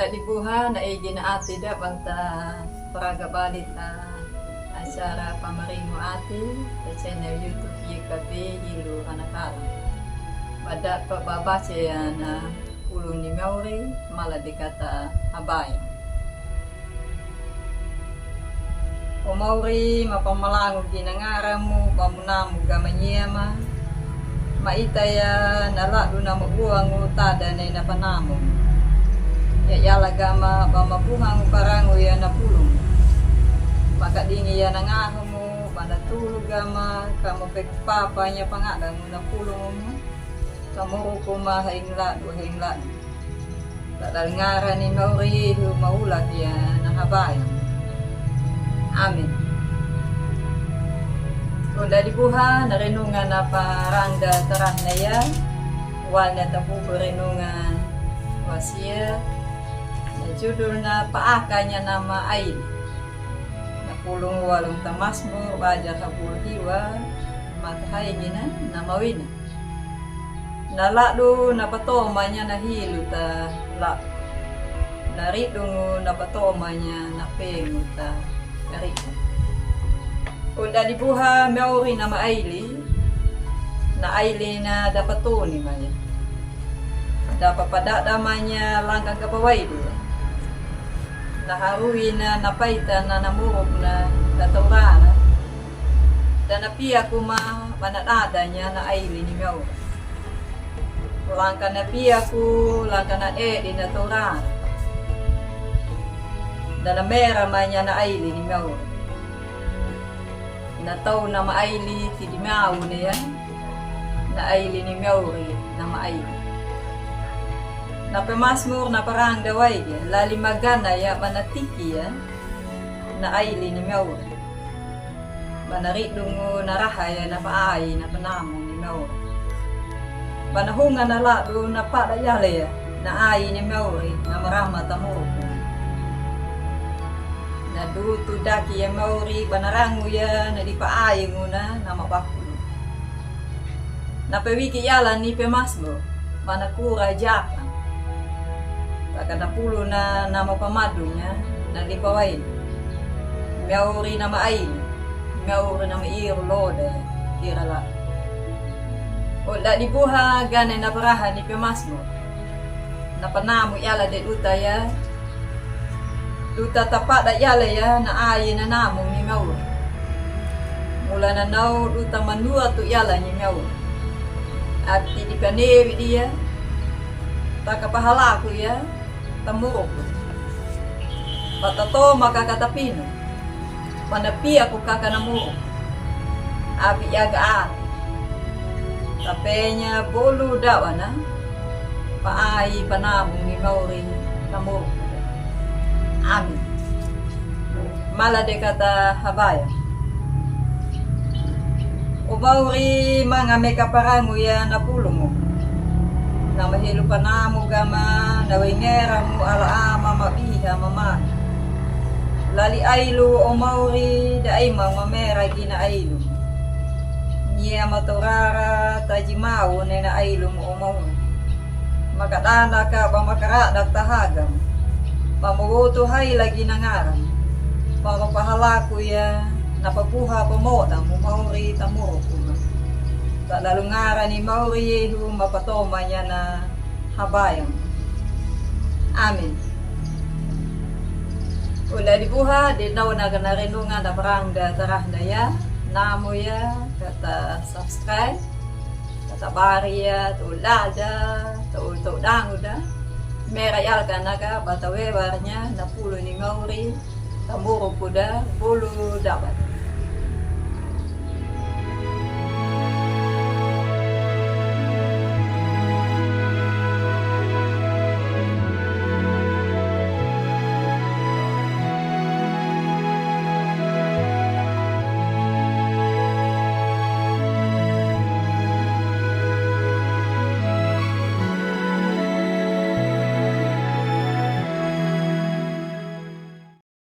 Unda dibuha na ginaati da banta paraga balit acara pamaringo ati sa channel YouTube YKB Hilu Anakara. Pada pababaca yan na ulo ni Mauri maladikata habaya. O Mauri mapamalango ginangaramu pamunamu gamanyema maitaya nalalo na mabuang utada na inapanamu. Yala gama pamabuhang parango ya napulong. Makadingi ya nangaho mo, manatulog gama, kamo pagpapa niya pangadang mo napulong mo. Kamuro ko mahinglado. Tadal ngara ni Mauri maulak ya nahabayan. Amin. Kung dadibuha, narinungan na parangda tarah na yan. Wal na tabuko rinungan wasya. Judul na paakanya nama Aili. Napulong walong tamasmo, baja kabulhiwa, matahaygi na namawina. Nalado napatoma niya nahilo ta la. Naridungo napatoma niya napengo ta narito. Kung dalibuha Mauri nama Aili, na Aili na dapatoni maya. Dapat padadamanya langkang kapaway doon. Naharui na napaitan na namurog na nataurana. Dan napiya kuma manadada niya na Aili ni Mauri. Langka napiya ku, langka na di nataurana. Dan namera man niya na Aili ni Mauri. Nataw na Aili ti di Mau na yan. Na Aili ni Mauri na Aili. Napamasmur na parang daway yan, lali magana ya manatiki yan, na Aili ni Mauri. Manaridong narahaya na paay na panamong ni Mauri. Panahungan na lado na padayala ya, na ay ni Mauri na marama tamuro ko. Naduto daki ya Mauri, banarango ya, na di paay muna na mabakulo. Napawiki yalan ni Pemasmo, manakura jaka. Pagkatapulo na mapamado niya, nalipawain. Mauri na Aili, Mauri na mairo loda, kirala. O dadibuha ganay na parahan ni Pemasmo. Napanamo yala de utaya, tapat da yala ya na ayin na namong ni Mauri. Mula na naw uta manua to yala ni Mauri. At titipanewi dia, takapahala ko ya, tamurok. Patato makakatapino. Panapi ako kakanamurok. Abi yaga ati. Tapenya bolu dawa na. Paay panamong ni Mauri tamurok. Amin. Malade kata habaya. O Mauri mga may kaparango ya napulong mo. Na mahilo pa na mo gama, nawingera mo alaama mabiha mama. Lali Ailu o Mauri, daay mamera gina Ailu. Niya maturara, tajimaw na Ailu mo o Mauri. Makatana ka ba makaradak tahagam. Pamutuhay lagi nangaram. Pamapahala ko ya, napapuha pamoda mo Mauri tamuro ko. Lalungara ni Mauri mapatoma niya na habayang. Amin. Ula dibuha, di naw na ganarinungan na barangda tarah na ya, namo ya, kata subscribe, kata bariya, tulada, tul-tudango da. Merayal ka na ka, batawebar niya, napulo ni Mauri, tamuro ko da, bulu dapat.